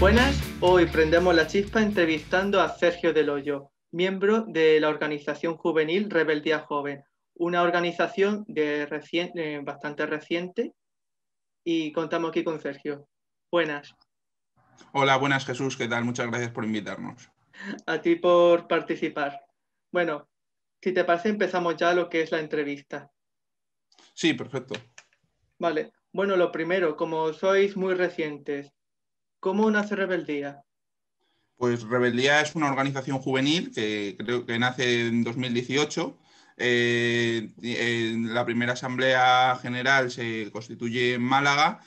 Buenas, hoy prendemos la chispa entrevistando a Sergio Del Hoyo, miembro de la organización juvenil Rebeldía Joven, una organización bastante reciente, y contamos aquí con Sergio. Buenas, Hola, buenas Jesús, ¿qué tal? Muchas gracias por invitarnos. a ti por participar. Bueno, si te parece empezamos ya lo que es la entrevista. Sí, perfecto. Vale, bueno, lo primero, como sois muy recientes, ¿cómo nace Rebeldía? Pues Rebeldía es una organización juvenil que creo que nace en 2018. La primera asamblea general se constituye en Málaga,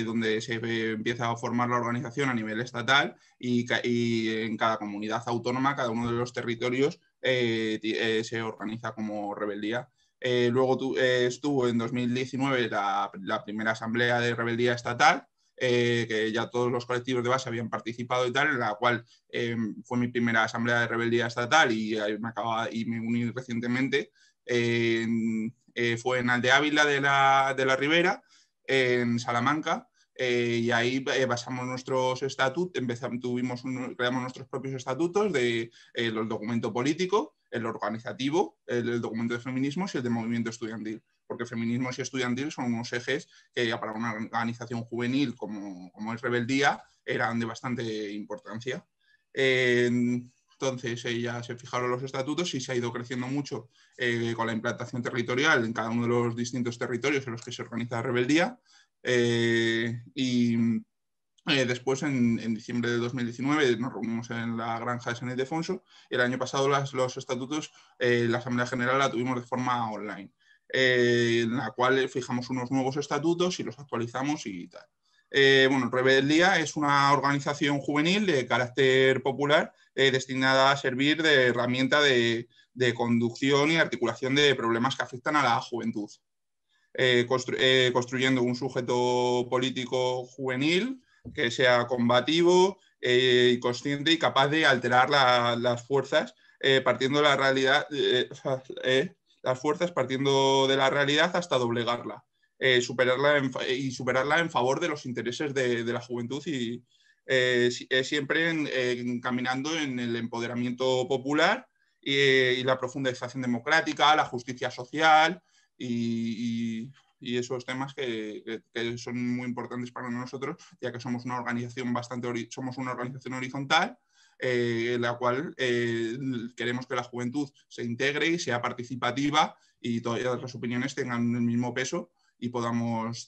donde se empieza a formar la organización a nivel estatal y en cada comunidad autónoma, cada uno de los territorios, se organiza como Rebeldía. Luego estuvo en 2019 la primera asamblea de Rebeldía estatal, que ya todos los colectivos de base habían participado y tal, en la cual fue mi primera asamblea de rebeldía estatal y me uní recientemente. Fue en Alde Ávila de la Ribera, en Salamanca, y ahí basamos nuestros estatutos, creamos nuestros propios estatutos de el documento político, el organizativo, el documento de feminismos y el de movimiento estudiantil, porque feminismos y estudiantil son unos ejes que ya para una organización juvenil como es Rebeldía eran de bastante importancia. Entonces ya se fijaron los estatutos y se ha ido creciendo mucho con la implantación territorial en cada uno de los distintos territorios en los que se organiza Rebeldía. Después, en diciembre de 2019, nos reunimos en la granja de San Ildefonso y el año pasado los estatutos, la Asamblea General la tuvimos de forma online, en la cual fijamos unos nuevos estatutos y los actualizamos y tal. Bueno, Rebeldía es una organización juvenil de carácter popular destinada a servir de herramienta de conducción y articulación de problemas que afectan a la juventud, construyendo un sujeto político juvenil que sea combativo y consciente y capaz de alterar las fuerzas partiendo de la realidad, las fuerzas partiendo de la realidad hasta doblegarla, superarla en favor de los intereses de la juventud y siempre caminando en el empoderamiento popular y la profundización democrática, la justicia social y esos temas que son muy importantes para nosotros, ya que somos una organización somos una organización horizontal, en la cual queremos que la juventud se integre y sea participativa y todas las opiniones tengan el mismo peso y podamos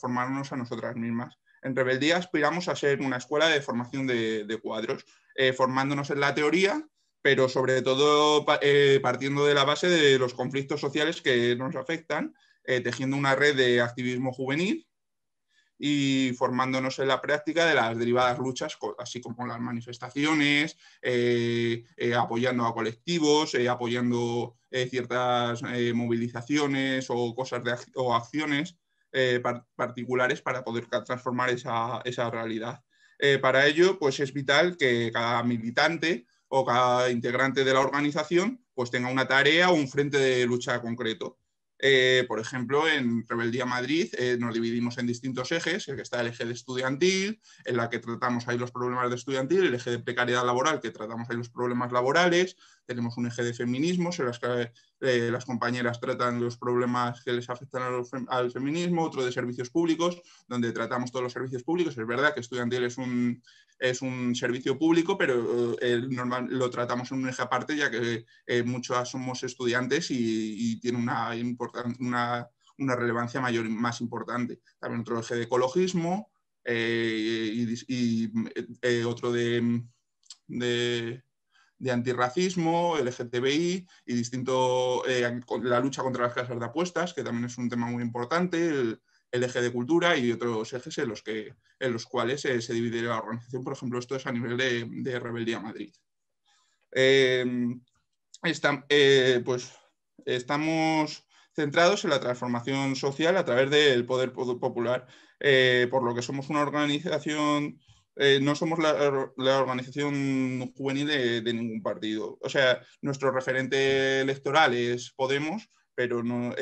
formarnos a nosotras mismas. En Rebeldía aspiramos a ser una escuela de formación de cuadros, formándonos en la teoría, pero sobre todo partiendo de la base de los conflictos sociales que nos afectan, tejiendo una red de activismo juvenil y formándonos en la práctica de las derivadas luchas, así como las manifestaciones, apoyando a colectivos, apoyando ciertas movilizaciones o cosas o acciones particulares para poder transformar esa realidad. Para ello, pues es vital que cada militante o cada integrante de la organización pues tenga una tarea o un frente de lucha concreto. Por ejemplo, en Rebeldía Madrid nos dividimos en distintos ejes, el que está el eje de estudiantil, en la que tratamos ahí los problemas de estudiantil, el eje de precariedad laboral, que tratamos ahí los problemas laborales, tenemos un eje de feminismos, en las que las compañeras tratan los problemas que les afectan al feminismo, otro de servicios públicos, donde tratamos todos los servicios públicos. Es verdad que estudiantil es un servicio público, pero lo tratamos en un eje aparte, ya que muchos somos estudiantes y tiene una relevancia más importante. También otro eje de ecologismo otro de antirracismo, LGTBI y la lucha contra las casas de apuestas, que también es un tema muy importante, el eje de cultura y otros ejes en los cuales se divide la organización. Por ejemplo, esto es a nivel de Rebeldía Madrid. Pues estamos centrados en la transformación social a través del poder popular, por lo que somos una organización, no somos la organización juvenil de ningún partido. O sea, nuestro referente electoral es Podemos, pero no,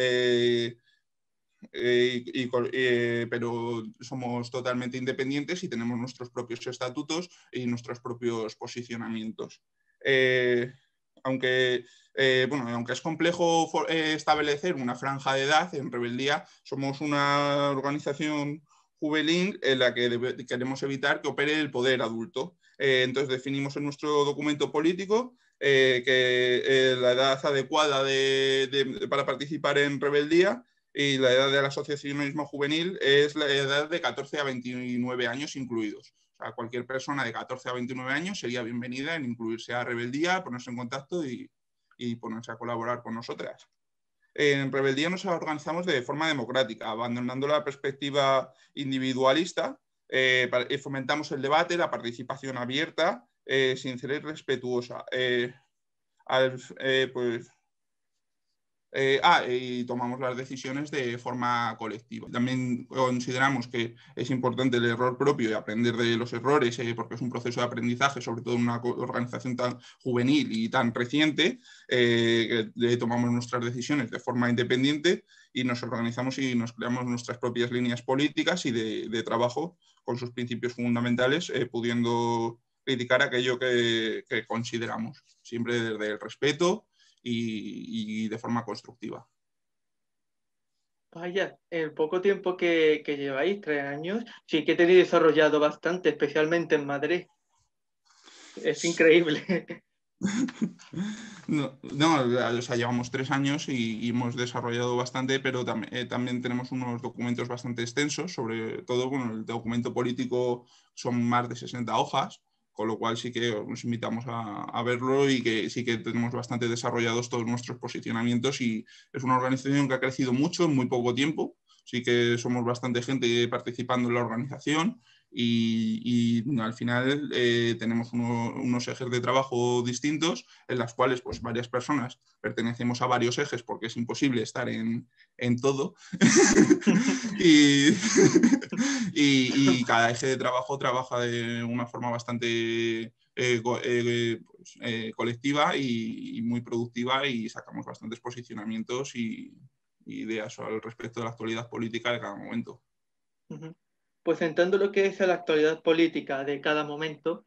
pero somos totalmente independientes y tenemos nuestros propios estatutos y nuestros propios posicionamientos. Aunque es complejo establecer una franja de edad, en Rebeldía somos una organización juvenil en la que queremos evitar que opere el poder adulto. Entonces definimos en nuestro documento político que la edad adecuada para participar en Rebeldía y la edad del asociacionismo juvenil es la edad de 14 a 29 años incluidos. O sea, cualquier persona de 14 a 29 años sería bienvenida en incluirse a Rebeldía, ponerse en contacto y ponerse a colaborar con nosotras. En Rebeldía nos organizamos de forma democrática, abandonando la perspectiva individualista, fomentamos el debate, la participación abierta, sincera y respetuosa. Y tomamos las decisiones de forma colectiva. También consideramos que es importante el error propio y aprender de los errores, porque es un proceso de aprendizaje, sobre todo en una organización tan juvenil y tan reciente, que tomamos nuestras decisiones de forma independiente y nos organizamos y nos creamos nuestras propias líneas políticas y de trabajo con sus principios fundamentales, pudiendo criticar aquello que consideramos, siempre desde el respeto y de forma constructiva. Vaya, el poco tiempo que lleváis, 3 años, sí que tenéis desarrollado bastante, especialmente en Madrid. Es increíble. No, o sea, llevamos 3 años y hemos desarrollado bastante, pero también tenemos unos documentos bastante extensos, sobre todo, bueno, el documento político son más de 60 hojas, con lo cual sí que os invitamos a verlo y que sí que tenemos bastante desarrollados todos nuestros posicionamientos y es una organización que ha crecido mucho en muy poco tiempo, sí que somos bastante gente participando en la organización y al final tenemos unos ejes de trabajo distintos en las cuales pues, varias personas pertenecemos a varios ejes porque es imposible estar en todo y cada eje de trabajo trabaja de una forma bastante colectiva y muy productiva y sacamos bastantes posicionamientos y ideas al respecto de la actualidad política de cada momento. Pues entrando en lo que es la actualidad política de cada momento,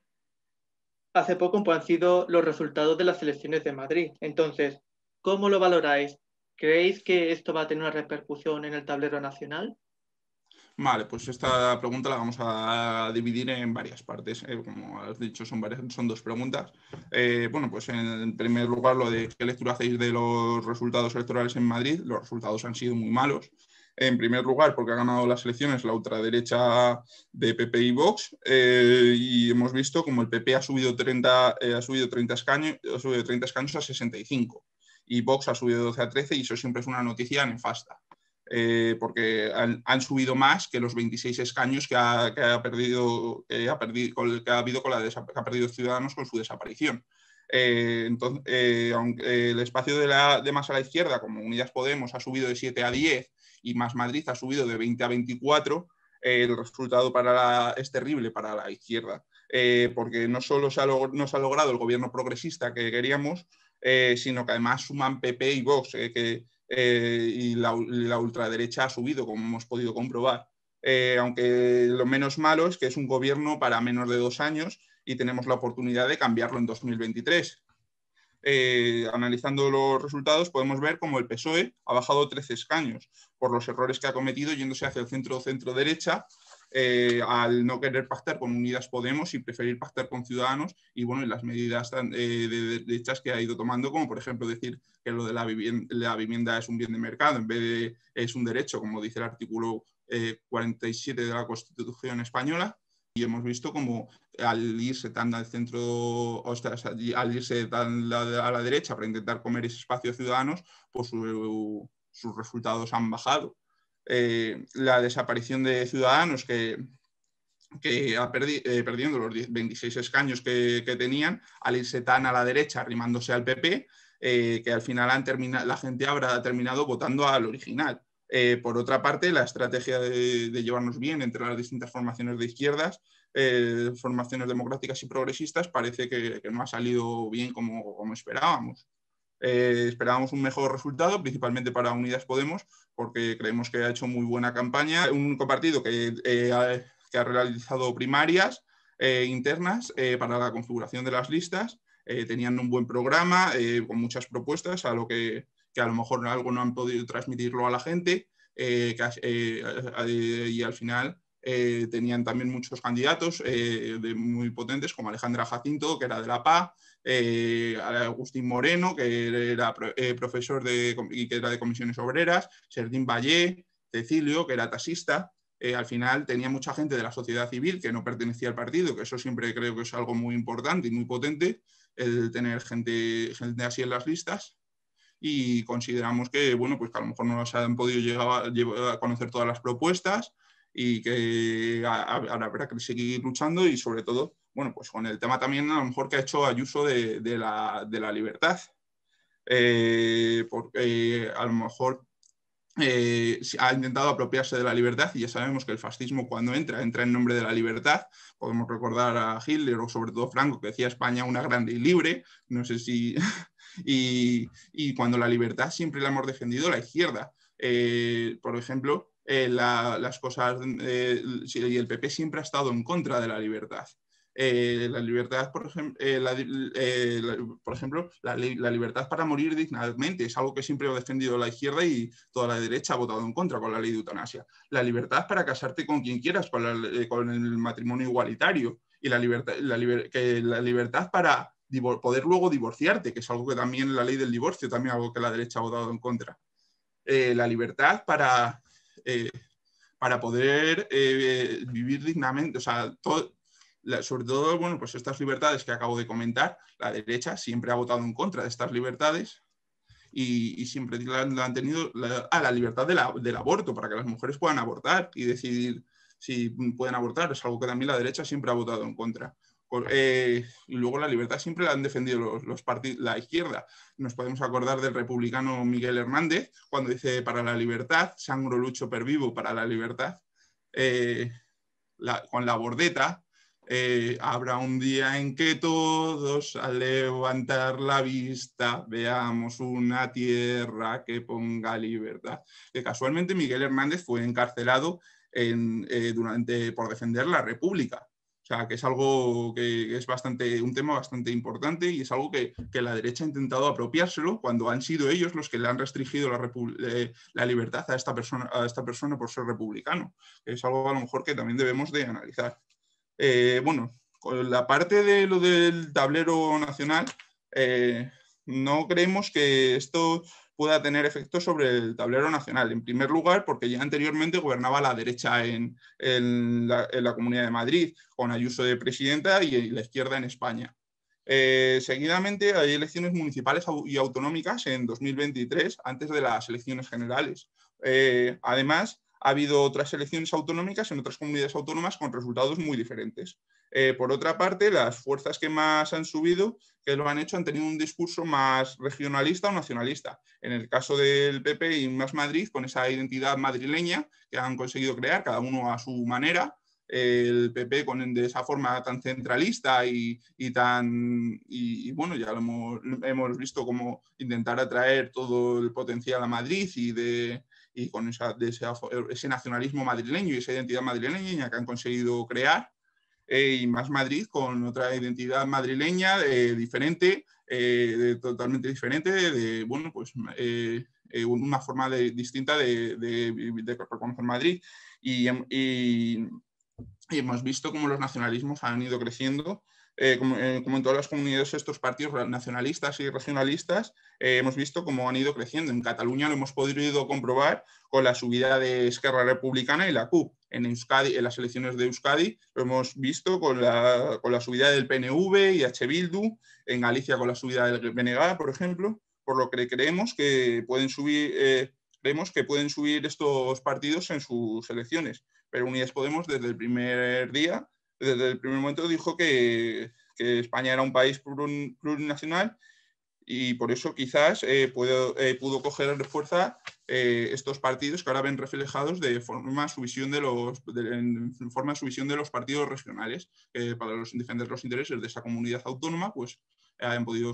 hace poco pues, han sido los resultados de las elecciones de Madrid. Entonces, ¿cómo lo valoráis? ¿Creéis que esto va a tener una repercusión en el tablero nacional? Vale, pues esta pregunta la vamos a dividir en varias partes. Como has dicho, son dos preguntas. Bueno, pues en primer lugar, lo de qué lectura hacéis de los resultados electorales en Madrid. Los resultados han sido muy malos. En primer lugar, porque ha ganado las elecciones la ultraderecha de PP y Vox, y hemos visto como el PP ha subido 30 escaños a 65 y Vox ha subido 12 a 13 y eso siempre es una noticia nefasta. Porque han subido más que los 26 escaños que ha perdido Ciudadanos con su desaparición. Aunque el espacio de más a la izquierda, como Unidas Podemos, ha subido de 7 a 10 y Más Madrid ha subido de 20 a 24, el resultado es terrible para la izquierda, porque no solo no se ha logrado el gobierno progresista que queríamos, sino que además suman PP y Vox, y la ultraderecha ha subido, como hemos podido comprobar. Aunque lo menos malo es que es un gobierno para menos de 2 años y tenemos la oportunidad de cambiarlo en 2023. Analizando los resultados podemos ver cómo el PSOE ha bajado 13 escaños por los errores que ha cometido yéndose hacia el centro-derecha, al no querer pactar con Unidas Podemos y preferir pactar con Ciudadanos y bueno, en las medidas de derechas que ha ido tomando, como por ejemplo decir que lo de la vivienda es un bien de mercado en vez de es un derecho, como dice el artículo 47 de la Constitución española. Y hemos visto como al irse tan al centro, o sea, al irse tan a la derecha para intentar comer ese espacio de Ciudadanos, pues sus resultados han bajado. La desaparición de Ciudadanos que perdiendo los 26 escaños que tenían, al irse tan a la derecha, arrimándose al PP, que al final la gente habrá terminado votando al original. Por otra parte, la estrategia de llevarnos bien entre las distintas formaciones de izquierdas, formaciones democráticas y progresistas, parece que no ha salido bien como esperábamos. Esperábamos un mejor resultado, principalmente para Unidas Podemos, porque creemos que ha hecho muy buena campaña. Un único partido que ha realizado primarias internas para la configuración de las listas. Tenían un buen programa con muchas propuestas, a lo que a lo mejor algo no han podido transmitirlo a la gente, y al final tenían también muchos candidatos muy potentes, como Alejandra Jacinto, que era de la PA, Agustín Moreno, que era profesor y que era de comisiones obreras, Serdín Vallé, Cecilio, que era taxista. Al final tenía mucha gente de la sociedad civil que no pertenecía al partido, que eso siempre creo que es algo muy importante y muy potente, el tener gente así en las listas. Y consideramos que, bueno, pues que a lo mejor no se han podido llegar a conocer todas las propuestas y que ahora habrá que seguir luchando y sobre todo, bueno, pues con el tema también a lo mejor que ha hecho Ayuso de la libertad. Porque a lo mejor ha intentado apropiarse de la libertad y ya sabemos que el fascismo cuando entra en nombre de la libertad. Podemos recordar a Hitler o sobre todo Franco, que decía España una grande y libre, no sé si... y cuando la libertad siempre la hemos defendido la izquierda. Por ejemplo, las cosas, y el PP siempre ha estado en contra de la libertad. La libertad, por ejemplo, la libertad para morir dignamente es algo que siempre ha defendido la izquierda y toda la derecha ha votado en contra con la ley de eutanasia. La libertad para casarte con quien quieras, con el matrimonio igualitario, y la libertad para poder luego divorciarte, que es algo que también la ley del divorcio, también algo que la derecha ha votado en contra. La libertad para poder vivir dignamente, o sea, sobre todo, bueno, pues estas libertades que acabo de comentar, la derecha siempre ha votado en contra de estas libertades y siempre la han tenido la libertad del aborto, para que las mujeres puedan abortar y decidir si pueden abortar, es algo que también la derecha siempre ha votado en contra. Y luego la libertad siempre la han defendido la izquierda. Nos podemos acordar del republicano Miguel Hernández, cuando dice para la libertad, sangro lucho per vivo para la libertad, con la bordeta. Habrá un día en que todos al levantar la vista veamos una tierra que ponga libertad. Que casualmente Miguel Hernández fue encarcelado por defender la República. O sea, que es algo que es un tema bastante importante y es algo que la derecha ha intentado apropiárselo cuando han sido ellos los que le han restringido la libertad a esta persona por ser republicano. Es algo a lo mejor que también debemos de analizar. Bueno, con la parte de lo del tablero nacional, no creemos que esto pueda tener efectos sobre el tablero nacional. En primer lugar, porque ya anteriormente gobernaba la derecha en la Comunidad de Madrid, con Ayuso de presidenta y la izquierda en España. Seguidamente hay elecciones municipales y autonómicas en 2023, antes de las elecciones generales. Además, ha habido otras elecciones autonómicas en otras comunidades autónomas con resultados muy diferentes. Por otra parte, las fuerzas que más han subido, que lo han hecho, han tenido un discurso más regionalista o nacionalista. En el caso del PP y Más Madrid, con esa identidad madrileña que han conseguido crear, cada uno a su manera. El PP de esa forma tan centralista y bueno, ya hemos visto cómo intentar atraer todo el potencial a Madrid y con ese nacionalismo madrileño y esa identidad madrileña que han conseguido crear. Y Más Madrid con otra identidad madrileña diferente, totalmente diferente, bueno, pues una forma distinta de reconocer Madrid. Y hemos visto cómo los nacionalismos han ido creciendo, como en todas las comunidades, estos partidos nacionalistas y regionalistas, hemos visto cómo han ido creciendo. En Cataluña lo hemos podido comprobar con la subida de Esquerra Republicana y la CUP. En Euskadi, en las elecciones de Euskadi, lo hemos visto con la subida del PNV y H. Bildu, en Galicia con la subida del BNG, por ejemplo, por lo que creemos que pueden subir estos partidos en sus elecciones. Pero Unidas Podemos desde el primer momento dijo que España era un país plurinacional y por eso quizás pudo coger fuerza estos partidos que ahora ven reflejados de forma su visión de los partidos regionales para defender los intereses de esa comunidad autónoma, pues hayan podido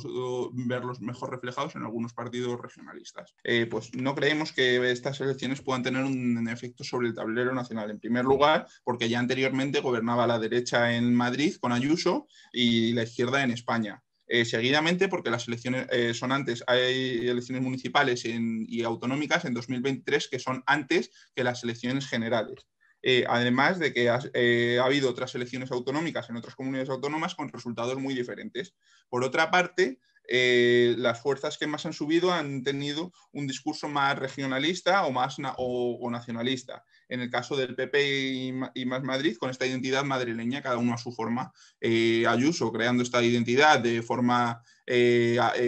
verlos mejor reflejados en algunos partidos regionalistas. Pues no creemos que estas elecciones puedan tener un efecto sobre el tablero nacional. En primer lugar, porque ya anteriormente gobernaba la derecha en Madrid con Ayuso y la izquierda en España. Seguidamente, porque las elecciones son antes, hay elecciones municipales y autonómicas en 2023 que son antes que las elecciones generales. Además de que ha habido otras elecciones autonómicas en otras comunidades autónomas con resultados muy diferentes. Por otra parte, las fuerzas que más han subido han tenido un discurso más regionalista o nacionalista. En el caso del PP y Más Madrid, con esta identidad madrileña, cada uno a su forma. Ayuso creando esta identidad de forma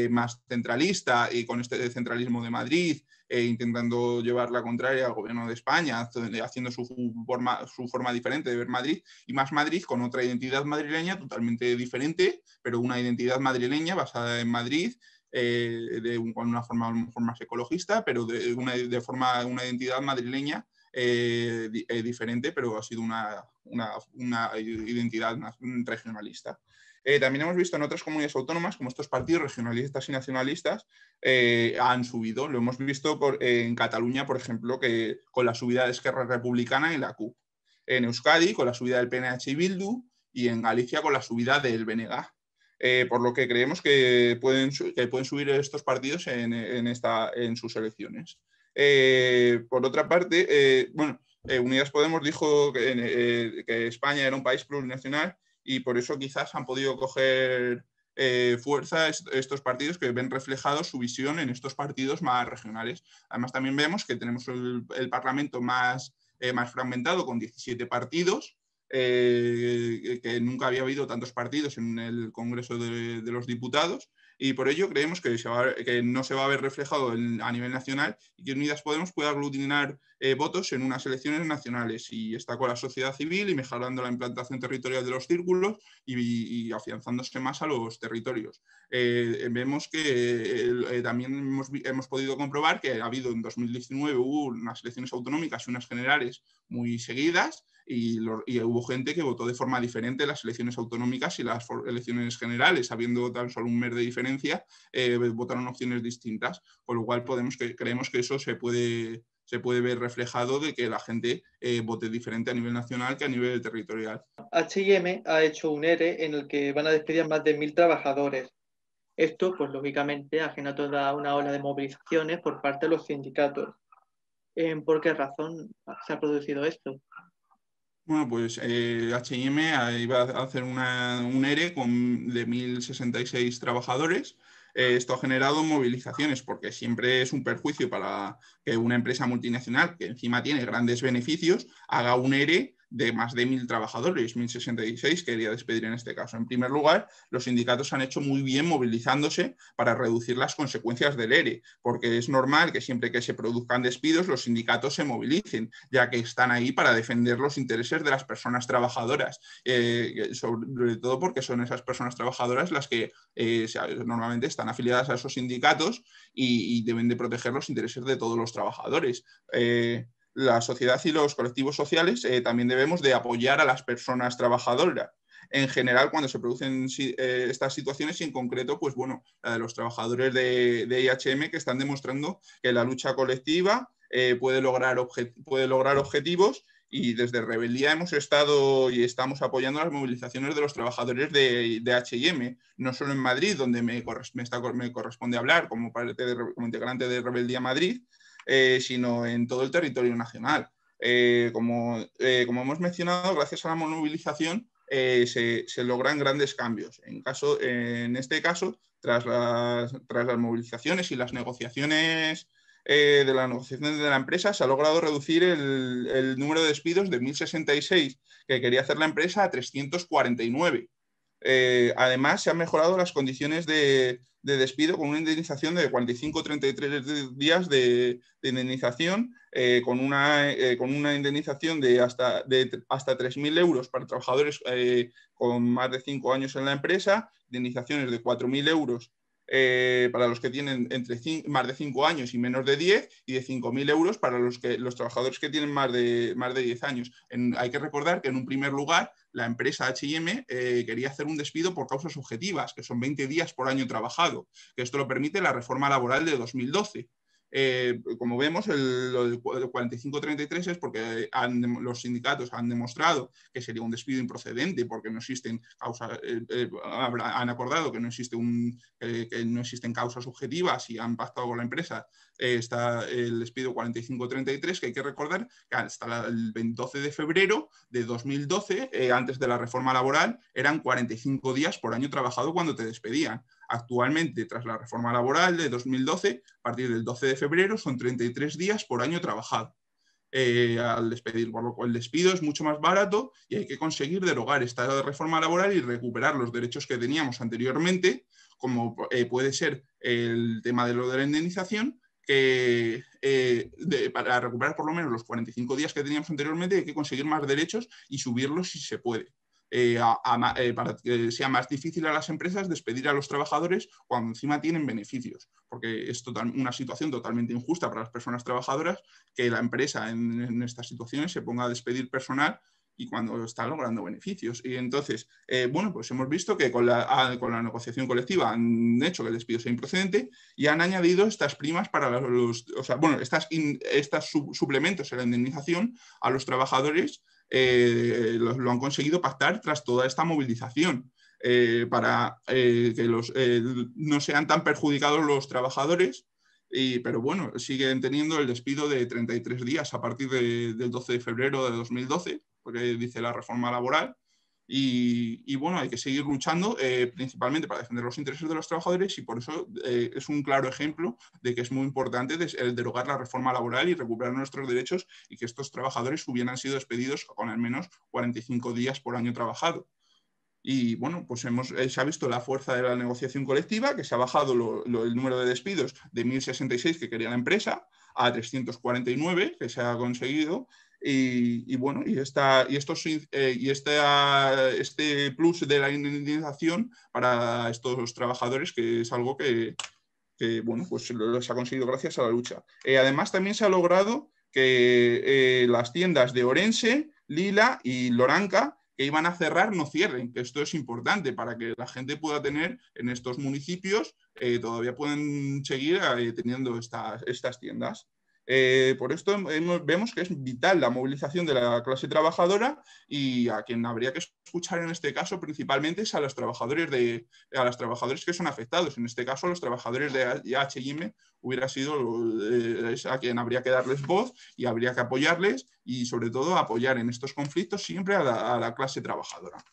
más centralista y con este centralismo de Madrid, intentando llevar la contraria al gobierno de España, haciendo su forma diferente de ver Madrid, y Más Madrid con otra identidad madrileña totalmente diferente, pero una identidad madrileña basada en Madrid, con una forma a lo mejor más ecologista, pero una identidad madrileña diferente, pero ha sido una identidad regionalista. También hemos visto en otras comunidades autónomas como estos partidos regionalistas y nacionalistas han subido. Lo hemos visto en Cataluña, por ejemplo, que con la subida de Esquerra Republicana y la CUP. En Euskadi, con la subida del PNH y Bildu, y en Galicia, con la subida del BNG. Por lo que creemos que pueden subir estos partidos en sus elecciones. Por otra parte, Unidas Podemos dijo que España era un país plurinacional y por eso quizás han podido coger fuerza estos partidos que ven reflejado su visión en estos partidos más regionales. Además, también vemos que tenemos el Parlamento más fragmentado con 17 partidos, que nunca había habido tantos partidos en el Congreso de los Diputados, y por ello creemos que no se va a ver reflejado a nivel nacional y que Unidas Podemos pueda aglutinar votos en unas elecciones nacionales, y está con la sociedad civil y mejorando la implantación territorial de los círculos y afianzándose más a los territorios. Vemos que también hemos podido comprobar que ha habido en 2019 hubo unas elecciones autonómicas y unas generales muy seguidas, y hubo gente que votó de forma diferente las elecciones autonómicas y las elecciones generales, habiendo tan solo un mes de diferencia, votaron opciones distintas, con lo cual creemos que eso se puede ver reflejado de que la gente vote diferente a nivel nacional que a nivel territorial. H&M ha hecho un ERE en el que van a despedir a más de 1.000 trabajadores. Esto, pues lógicamente, ajena a toda una ola de movilizaciones por parte de los sindicatos. ¿Por qué razón se ha producido esto? Bueno, pues H&M iba a hacer un ERE de 1.066 trabajadores. Esto ha generado movilizaciones porque siempre es un perjuicio para que una empresa multinacional, que encima tiene grandes beneficios, haga un ERE de más de 1.000 trabajadores, 1.066 quería despedir en este caso. En primer lugar, los sindicatos han hecho muy bien movilizándose para reducir las consecuencias del ERE, porque es normal que siempre que se produzcan despidos los sindicatos se movilicen, ya que están ahí para defender los intereses de las personas trabajadoras, sobre todo porque son esas personas trabajadoras las que normalmente están afiliadas a esos sindicatos y deben de proteger los intereses de todos los trabajadores. La sociedad y los colectivos sociales también debemos de apoyar a las personas trabajadoras. En general, cuando se producen estas situaciones, y en concreto, pues bueno, la de los trabajadores de H&M, que están demostrando que la lucha colectiva puede lograr objetivos, y desde Rebeldía hemos estado y estamos apoyando las movilizaciones de los trabajadores de H&M, no solo en Madrid, donde me corresponde hablar como integrante de Rebeldía Madrid, sino en todo el territorio nacional. Como hemos mencionado, gracias a la movilización se logran grandes cambios. En este caso, tras las movilizaciones y las negociaciones de la empresa, se ha logrado reducir el número de despidos de 1.066 que quería hacer la empresa a 349. Además, se han mejorado las condiciones de despido con una indemnización de 45-33 días de indemnización, con una indemnización de hasta 3.000 euros para trabajadores con más de 5 años en la empresa, indemnizaciones de 4.000 euros para los que tienen más de 5 años y menos de 10, y de 5.000 euros para los trabajadores que tienen más de 10 años. Hay que recordar que en un primer lugar la empresa H&M quería hacer un despido por causas objetivas, que son 20 días por año trabajado, que esto lo permite la reforma laboral de 2012. Como vemos, el 45-33 es porque los sindicatos han demostrado que sería un despido improcedente porque no existen causas, han acordado que no existen causas objetivas y han pactado con la empresa. Está el despido 45-33, que hay que recordar que hasta el 12 de febrero de 2012, antes de la reforma laboral, eran 45 días por año trabajado cuando te despedían. Actualmente, tras la reforma laboral de 2012, a partir del 12 de febrero son 33 días por año trabajado. Al despedir, por lo cual el despido es mucho más barato y hay que conseguir derogar esta reforma laboral y recuperar los derechos que teníamos anteriormente, como puede ser el tema de lo de la indemnización, que para recuperar por lo menos los 45 días que teníamos anteriormente hay que conseguir más derechos y subirlos si se puede. Para que sea más difícil a las empresas despedir a los trabajadores cuando encima tienen beneficios, porque es una situación totalmente injusta para las personas trabajadoras que la empresa en estas situaciones se ponga a despedir personal y cuando está logrando beneficios. Y entonces, bueno, pues hemos visto que con la negociación colectiva han hecho que el despido sea improcedente y han añadido estas primas para estos suplementos en la indemnización a los trabajadores. Lo han conseguido pactar tras toda esta movilización para que no sean tan perjudicados los trabajadores, pero bueno, siguen teniendo el despido de 33 días a partir del 12 de febrero de 2012, porque dice la reforma laboral. Y bueno, hay que seguir luchando principalmente para defender los intereses de los trabajadores y por eso es un claro ejemplo de que es muy importante derogar la reforma laboral y recuperar nuestros derechos y que estos trabajadores hubieran sido despedidos con al menos 45 días por año trabajado. Y bueno, pues se ha visto la fuerza de la negociación colectiva, que se ha bajado el número de despidos de 1.066 que quería la empresa a 349 que se ha conseguido. Y bueno, este plus de la indemnización para estos trabajadores, que es algo que bueno, pues se ha conseguido gracias a la lucha. Además, también se ha logrado que las tiendas de Orense, Lila y Loranca que iban a cerrar no cierren, que esto es importante para que la gente pueda tener en estos municipios, todavía pueden seguir teniendo estas tiendas. Por esto vemos que es vital la movilización de la clase trabajadora y a quien habría que escuchar en este caso principalmente es a los trabajadores que son afectados. En este caso, a los trabajadores de H&M hubiera sido a quien habría que darles voz y habría que apoyarles y sobre todo apoyar en estos conflictos siempre a la clase trabajadora.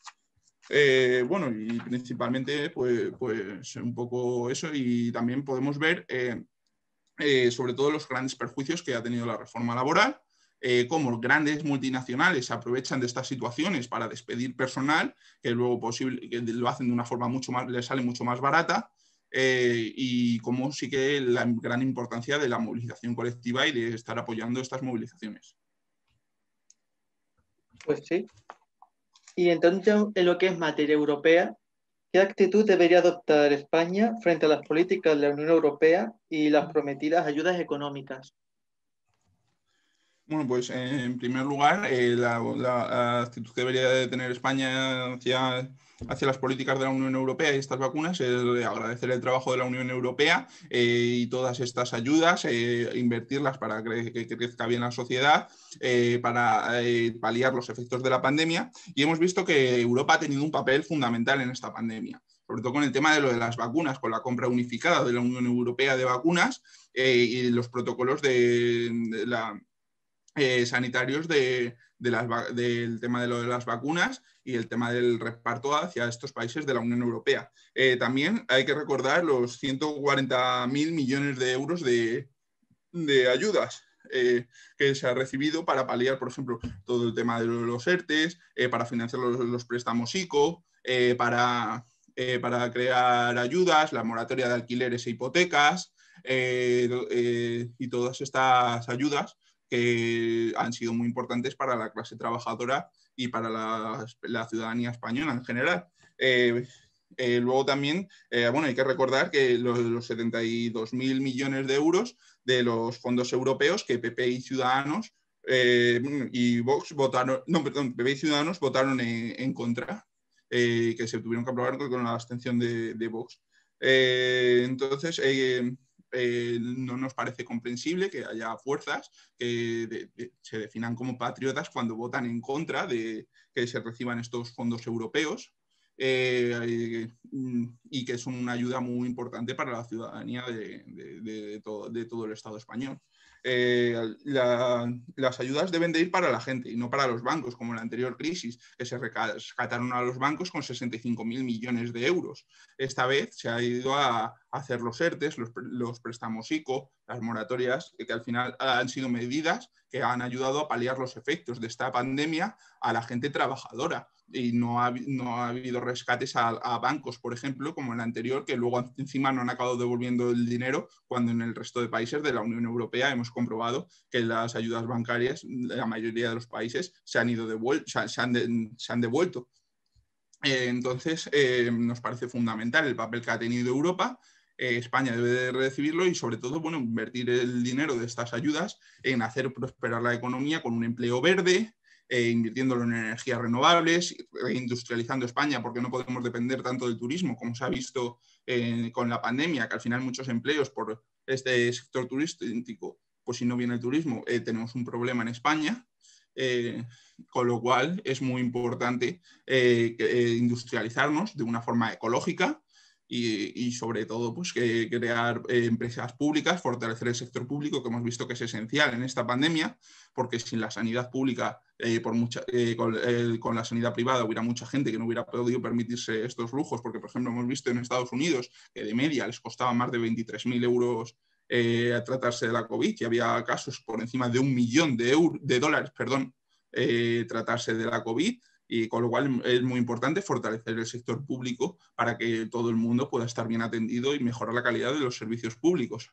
Bueno, y principalmente pues un poco eso y también podemos ver sobre todo los grandes perjuicios que ha tenido la reforma laboral, cómo grandes multinacionales se aprovechan de estas situaciones para despedir personal, que luego que lo hacen de una forma les sale mucho más barata, y cómo sí que la gran importancia de la movilización colectiva y de estar apoyando estas movilizaciones. Pues sí. Y entonces, en lo que es materia europea, ¿qué actitud debería adoptar España frente a las políticas de la Unión Europea y las prometidas ayudas económicas? Bueno, pues en primer lugar, la actitud que debería de tener España hacia las políticas de la Unión Europea y estas vacunas es agradecer el trabajo de la Unión Europea y todas estas ayudas, invertirlas para que crezca bien la sociedad, para paliar los efectos de la pandemia. Y hemos visto que Europa ha tenido un papel fundamental en esta pandemia, sobre todo con el tema de lo de las vacunas, con la compra unificada de la Unión Europea de vacunas y los protocolos sanitarios del tema de lo de las vacunas y el tema del reparto hacia estos países de la Unión Europea. También hay que recordar los 140.000 millones de euros de ayudas que se ha recibido para paliar, por ejemplo, todo el tema de los ERTES, para financiar los préstamos ICO, para crear ayudas, la moratoria de alquileres e hipotecas y todas estas ayudas que han sido muy importantes para la clase trabajadora y para la ciudadanía española en general. Luego también, bueno, hay que recordar que los 72.000 millones de euros de los fondos europeos que PP y Ciudadanos y Vox votaron, no, perdón, PP y Ciudadanos votaron en contra, que se tuvieron que aprobar con la abstención de Vox. Entonces, no nos parece comprensible que haya fuerzas que se definan como patriotas cuando votan en contra de que se reciban estos fondos europeos. Y que son una ayuda muy importante para la ciudadanía de todo el Estado español. Las ayudas deben de ir para la gente y no para los bancos, como en la anterior crisis, que se rescataron a los bancos con 65.000 millones de euros. Esta vez se ha ido a hacer los ERTES, los préstamos ICO, las moratorias, que al final han sido medidas que han ayudado a paliar los efectos de esta pandemia a la gente trabajadora. Y no ha habido rescates a bancos, por ejemplo, como en el anterior, que luego encima no han acabado devolviendo el dinero, cuando en el resto de países de la Unión Europea hemos comprobado que las ayudas bancarias, la mayoría de los países, se han devuelto. Entonces, nos parece fundamental el papel que ha tenido Europa. España debe de recibirlo y, sobre todo, bueno, invertir el dinero de estas ayudas en hacer prosperar la economía con un empleo verde, invirtiéndolo en energías renovables, reindustrializando España, porque no podemos depender tanto del turismo, como se ha visto con la pandemia, que al final muchos empleos por este sector turístico, pues si no viene el turismo, tenemos un problema en España. Con lo cual es muy importante industrializarnos de una forma ecológica y sobre todo pues, crear empresas públicas, fortalecer el sector público, que hemos visto que es esencial en esta pandemia, porque sin la sanidad pública, con la sanidad privada hubiera mucha gente que no hubiera podido permitirse estos lujos, porque por ejemplo hemos visto en Estados Unidos que de media les costaba más de 23.000 euros a tratarse de la COVID, y había casos por encima de 1 millón de dólares, tratarse de la COVID, y con lo cual es muy importante fortalecer el sector público para que todo el mundo pueda estar bien atendido y mejorar la calidad de los servicios públicos.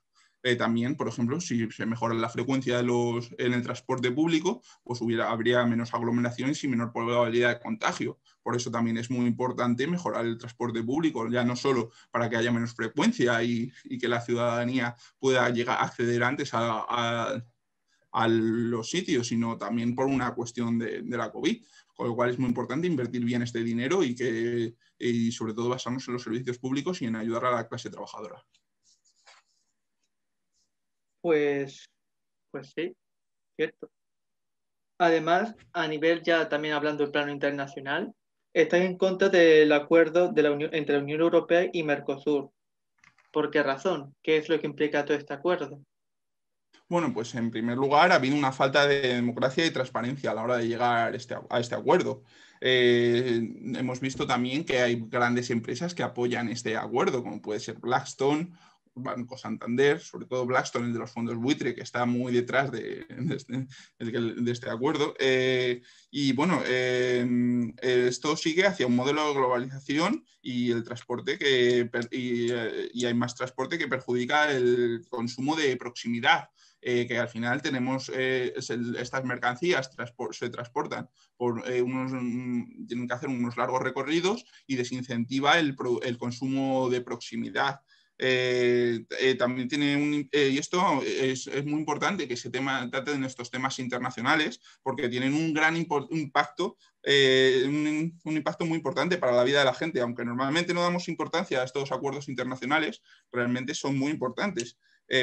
También, por ejemplo, si se mejora la frecuencia en el transporte público, pues habría menos aglomeraciones y menor probabilidad de contagio. Por eso también es muy importante mejorar el transporte público, ya no solo para que haya menos frecuencia y que la ciudadanía pueda llegar a acceder antes a los sitios, sino también por una cuestión de la COVID, con lo cual es muy importante invertir bien este dinero y sobre todo basarnos en los servicios públicos y en ayudar a la clase trabajadora. Pues sí, cierto. Además, a nivel ya también hablando en plano internacional, están en contra del acuerdo entre la Unión Europea y Mercosur. ¿Por qué razón? ¿Qué es lo que implica todo este acuerdo? Bueno, pues en primer lugar ha habido una falta de democracia y transparencia a la hora de llegar a este acuerdo. Hemos visto también que hay grandes empresas que apoyan este acuerdo, como puede ser Blackstone, Banco Santander, sobre todo Blackstone, el de los fondos buitre, que está muy detrás de este acuerdo. Y bueno, esto sigue hacia un modelo de globalización y el transporte y hay más transporte que perjudica el consumo de proximidad. Que al final tenemos estas mercancías se transportan tienen que hacer unos largos recorridos y desincentiva el consumo de proximidad. También y esto es muy importante que se traten estos temas internacionales, porque tienen un gran impacto, un impacto muy importante para la vida de la gente. Aunque normalmente no damos importancia a estos acuerdos internacionales, realmente son muy importantes.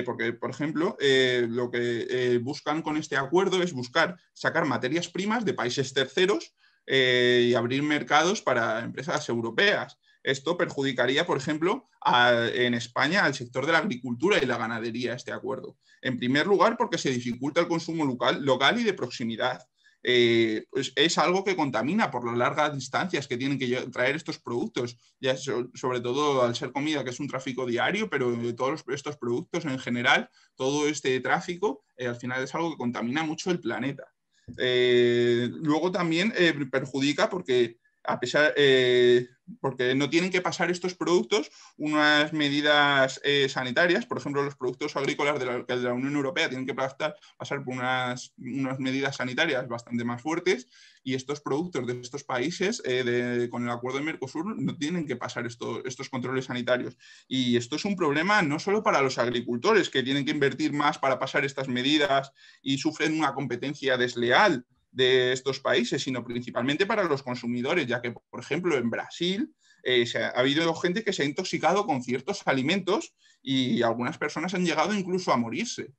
Porque, por ejemplo, lo que buscan con este acuerdo es sacar materias primas de países terceros y abrir mercados para empresas europeas. Esto perjudicaría, por ejemplo, en España al sector de la agricultura y la ganadería, este acuerdo. En primer lugar, porque se dificulta el consumo local y de proximidad. Pues es algo que contamina por las largas distancias que tienen que traer estos productos, ya sobre todo al ser comida, que es un tráfico diario, pero de todos estos productos en general, todo este tráfico al final es algo que contamina mucho el planeta. Luego también perjudica porque a pesar porque no tienen que pasar estos productos unas medidas sanitarias. Por ejemplo, los productos agrícolas de la Unión Europea tienen que pasar por unas medidas sanitarias bastante más fuertes, y estos productos de estos países, con el acuerdo de Mercosur, no tienen que pasar estos controles sanitarios. Y esto es un problema no solo para los agricultores, que tienen que invertir más para pasar estas medidas y sufren una competencia desleal de estos países, sino principalmente para los consumidores, ya que, por ejemplo, en Brasil ha habido gente que se ha intoxicado con ciertos alimentos y algunas personas han llegado incluso a morirse.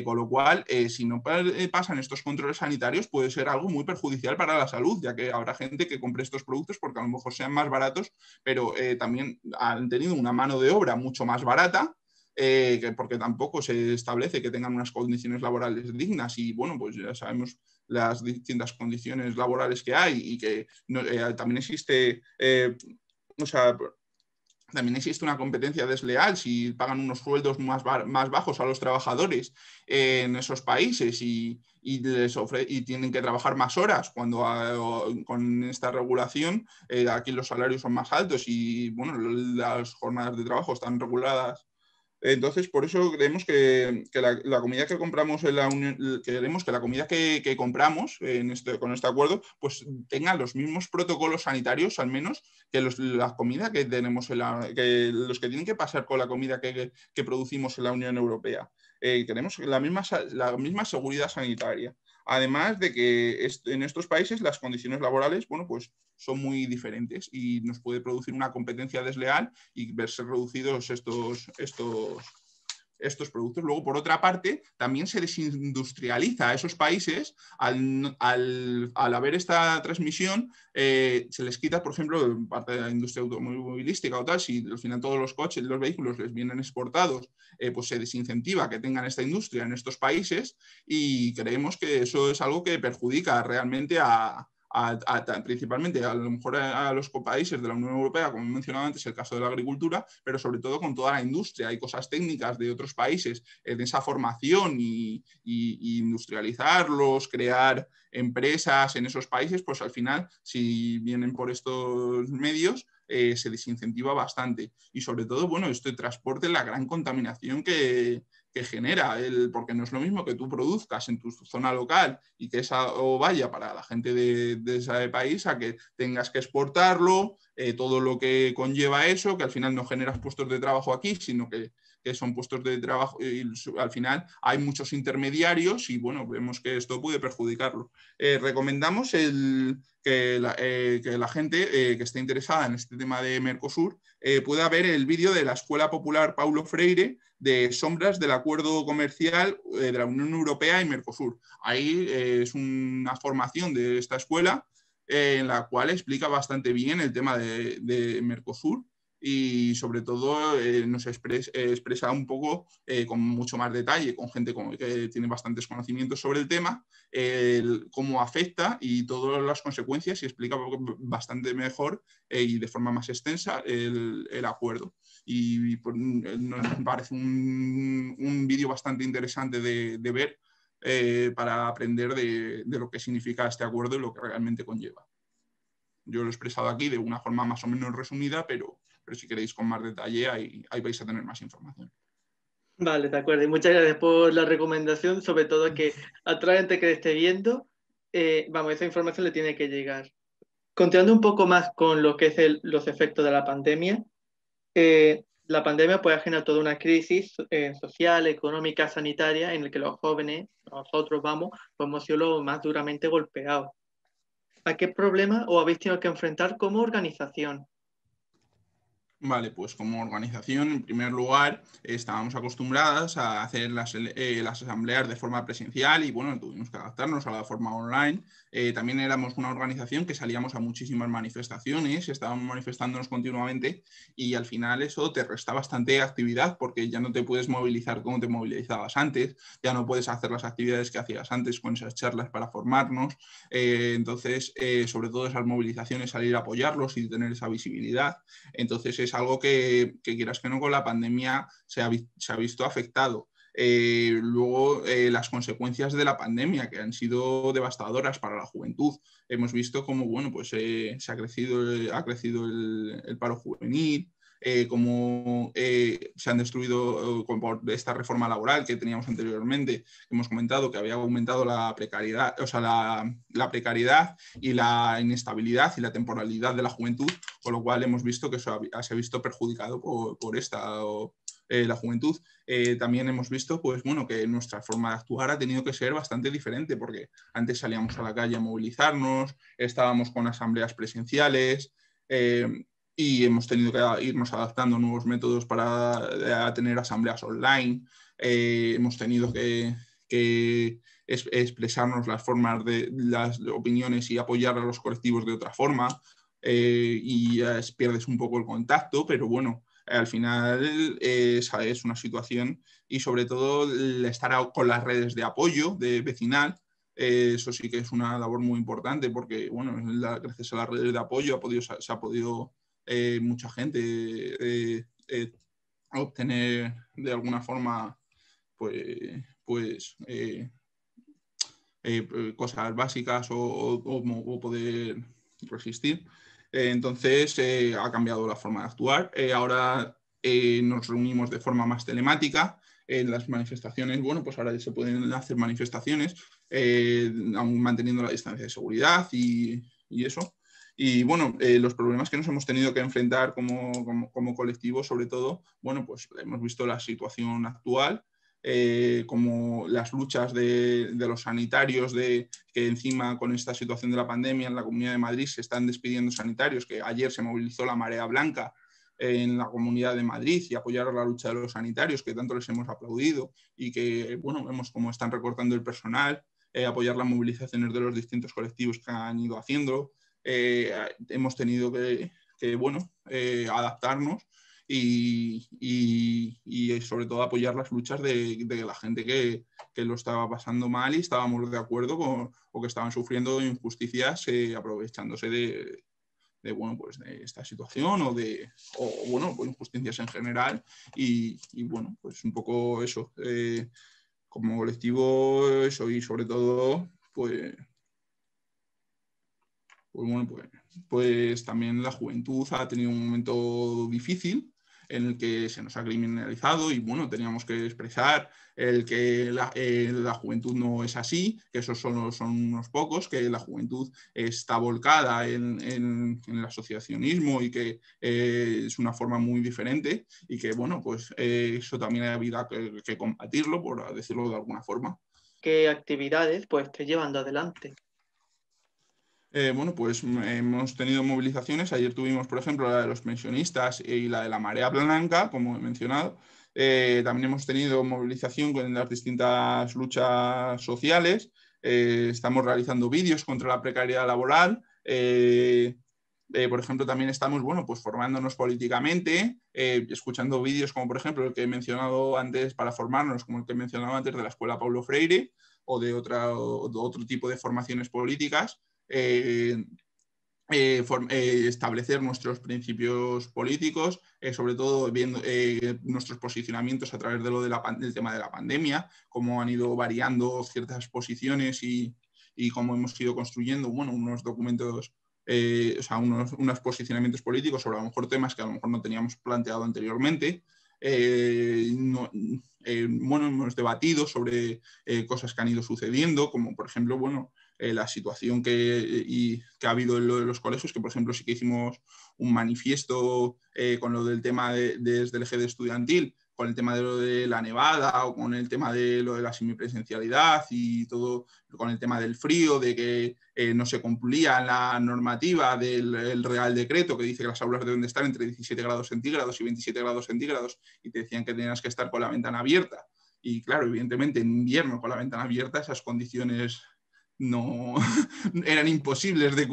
Con lo cual, si no pasan estos controles sanitarios, puede ser algo muy perjudicial para la salud, ya que habrá gente que compre estos productos porque a lo mejor sean más baratos, pero también han tenido una mano de obra mucho más barata, porque tampoco se establece que tengan unas condiciones laborales dignas, y bueno, pues ya sabemos las distintas condiciones laborales que hay, y que también existe, o sea, también existe una competencia desleal si pagan unos sueldos más bajos a los trabajadores en esos países y tienen que trabajar más horas, cuando con esta regulación aquí los salarios son más altos y bueno, las jornadas de trabajo están reguladas. Entonces, por eso creemos que la comida que compramos en la Unión, queremos que la comida que compramos con este acuerdo, pues tenga los mismos protocolos sanitarios, al menos, que la comida que tenemos que los que tienen que pasar con la comida que producimos en la Unión Europea. Queremos la misma seguridad sanitaria. Además de que en estos países las condiciones laborales, bueno, pues son muy diferentes y nos puede producir una competencia desleal y verse reducidos estos productos. Luego, por otra parte, también se desindustrializa a esos países al haber esta transmisión. Se les quita, por ejemplo, parte de la industria automovilística o tal, si al final todos los coches, los vehículos les vienen exportados, pues se desincentiva que tengan esta industria en estos países, y creemos que eso es algo que perjudica realmente principalmente a lo mejor a los países de la Unión Europea, como he mencionado antes, el caso de la agricultura, pero sobre todo con toda la industria. Hay cosas técnicas de otros países en esa formación y industrializarlos, crear empresas en esos países, pues al final, si vienen por estos medios, se desincentiva bastante. Y sobre todo, bueno, este transporte, la gran contaminación que genera, porque no es lo mismo que tú produzcas en tu zona local y que esa vaya para la gente de ese país, a que tengas que exportarlo, todo lo que conlleva eso, que al final no generas puestos de trabajo aquí, sino que son puestos de trabajo, y al final hay muchos intermediarios y bueno, vemos que esto puede perjudicarlo. Recomendamos que la gente que esté interesada en este tema de Mercosur pueda ver el vídeo de la Escuela Popular Paulo Freire de Sombras del Acuerdo Comercial de la Unión Europea y Mercosur. Ahí es una formación de esta escuela en la cual explica bastante bien el tema de Mercosur, y sobre todo nos expresa un poco con mucho más detalle, con gente que tiene bastantes conocimientos sobre el tema, cómo afecta y todas las consecuencias, y explica bastante mejor y de forma más extensa el acuerdo. Y pues, nos parece un vídeo bastante interesante de ver para aprender de lo que significa este acuerdo y lo que realmente conlleva. Yo lo he expresado aquí de una forma más o menos resumida, pero si queréis con más detalle, ahí vais a tener más información. Vale, de acuerdo. Y muchas gracias por la recomendación, sobre todo que a toda la gente que esté viendo, esa información le tiene que llegar. Continuando un poco más con lo que es los efectos de la pandemia, la pandemia puede generar toda una crisis social, económica, sanitaria, en la que los jóvenes, nosotros pues hemos sido los más duramente golpeados. ¿A qué problema os habéis tenido que enfrentar como organización? Vale, pues como organización, en primer lugar, estábamos acostumbradas a hacer las asambleas de forma presencial y bueno, tuvimos que adaptarnos a la forma online. También éramos una organización que salíamos a muchísimas manifestaciones, estábamos manifestándonos continuamente, y al final eso te resta bastante actividad porque ya no te puedes movilizar como te movilizabas antes, ya no puedes hacer las actividades que hacías antes con esas charlas para formarnos. Entonces, sobre todo esas movilizaciones, salir a apoyarlos y tener esa visibilidad. Entonces es algo que quieras que no, con la pandemia se ha visto afectado. Luego, las consecuencias de la pandemia, que han sido devastadoras para la juventud. Hemos visto cómo, bueno, pues, ha crecido el paro juvenil, cómo se han destruido por esta reforma laboral que teníamos anteriormente. Hemos comentado que había aumentado la precariedad, o sea, la precariedad y la inestabilidad y la temporalidad de la juventud, con lo cual hemos visto que eso se ha visto perjudicado por esta... la juventud. También hemos visto, pues bueno, que nuestra forma de actuar ha tenido que ser bastante diferente, porque antes salíamos a la calle a movilizarnos, estábamos con asambleas presenciales, y hemos tenido que irnos adaptando a nuevos métodos para tener asambleas online. Hemos tenido que expresarnos las formas de las opiniones y apoyar a los colectivos de otra forma, y pierdes un poco el contacto, pero bueno, al final es una situación, y sobre todo el estar con las redes de apoyo de vecinal, eso sí que es una labor muy importante, porque bueno, gracias a las redes de apoyo se ha podido mucha gente obtener de alguna forma pues cosas básicas o poder resistir. Entonces ha cambiado la forma de actuar. Ahora nos reunimos de forma más telemática. En las manifestaciones, bueno, pues ahora se pueden hacer manifestaciones aún manteniendo la distancia de seguridad y eso. Y bueno, los problemas que nos hemos tenido que enfrentar como colectivo, sobre todo, bueno, pues hemos visto la situación actual, como las luchas de los sanitarios, que encima con esta situación de la pandemia en la Comunidad de Madrid se están despidiendo sanitarios, que ayer se movilizó la Marea Blanca en la Comunidad de Madrid y apoyar la lucha de los sanitarios, que tanto les hemos aplaudido, y que, bueno, vemos cómo están recortando el personal, apoyar las movilizaciones de los distintos colectivos que han ido haciendo. Hemos tenido que bueno, adaptarnos y sobre todo apoyar las luchas de la gente que lo estaba pasando mal y estábamos de acuerdo o que estaban sufriendo injusticias, aprovechándose bueno, pues de esta situación o bueno, pues injusticias en general y bueno, pues un poco eso, como colectivo eso, y sobre todo bueno, pues también la juventud ha tenido un momento difícil en el que se nos ha criminalizado y bueno, teníamos que expresar el que la juventud no es así, que esos son unos pocos, que la juventud está volcada en el asociacionismo y que es una forma muy diferente y que bueno, pues eso también ha habido que combatirlo, por decirlo de alguna forma. ¿Qué actividades pues te llevando adelante? Bueno, pues hemos tenido movilizaciones. Ayer tuvimos, por ejemplo, la de los pensionistas y la de la Marea Blanca, como he mencionado. También hemos tenido movilización con las distintas luchas sociales. Estamos realizando vídeos contra la precariedad laboral. Por ejemplo, también estamos, bueno, pues formándonos políticamente, escuchando vídeos como, por ejemplo, el que he mencionado antes para formarnos, como el que he mencionado antes de la Escuela Paulo Freire o de otro tipo de formaciones políticas. Establecer nuestros principios políticos, sobre todo viendo nuestros posicionamientos a través del tema de la pandemia, cómo han ido variando ciertas posiciones y cómo hemos ido construyendo, bueno, unos documentos, o sea, unos posicionamientos políticos sobre a lo mejor temas que a lo mejor no teníamos planteado anteriormente. Bueno, hemos debatido sobre cosas que han ido sucediendo, como por ejemplo, bueno, la situación que ha habido en lo de los colegios, que por ejemplo sí que hicimos un manifiesto con lo del tema desde el eje de estudiantil, con el tema de lo de la nevada o con el tema de lo de la semipresencialidad y todo, con el tema del frío, de que no se cumplía la normativa del Real Decreto que dice que las aulas deben de estar entre 17 grados centígrados y 27 grados centígrados y te decían que tenías que estar con la ventana abierta. Y claro, evidentemente en invierno con la ventana abierta esas condiciones no eran imposibles de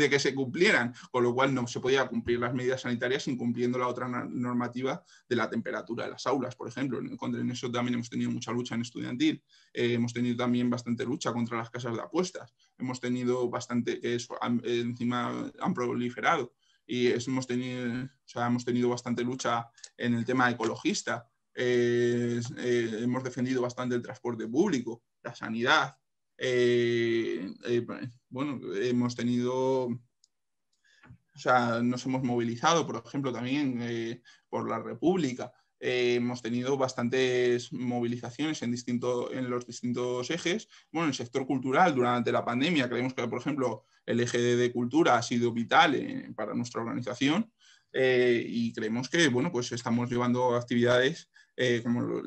que se cumplieran, con lo cual no se podía cumplir las medidas sanitarias incumpliendo la otra normativa de la temperatura de las aulas, por ejemplo. En eso también hemos tenido mucha lucha en estudiantil. Hemos tenido también bastante lucha contra las casas de apuestas. Hemos tenido bastante, que eso, encima han proliferado. Y hemos tenido bastante lucha en el tema ecologista. hemos defendido bastante el transporte público, la sanidad. Bueno, hemos tenido, o sea, nos hemos movilizado, por ejemplo, también por la República. Hemos tenido bastantes movilizaciones en los distintos ejes. Bueno, en el sector cultural, durante la pandemia, creemos que, por ejemplo, el eje de cultura ha sido vital para nuestra organización, y creemos que, bueno, pues estamos llevando actividades,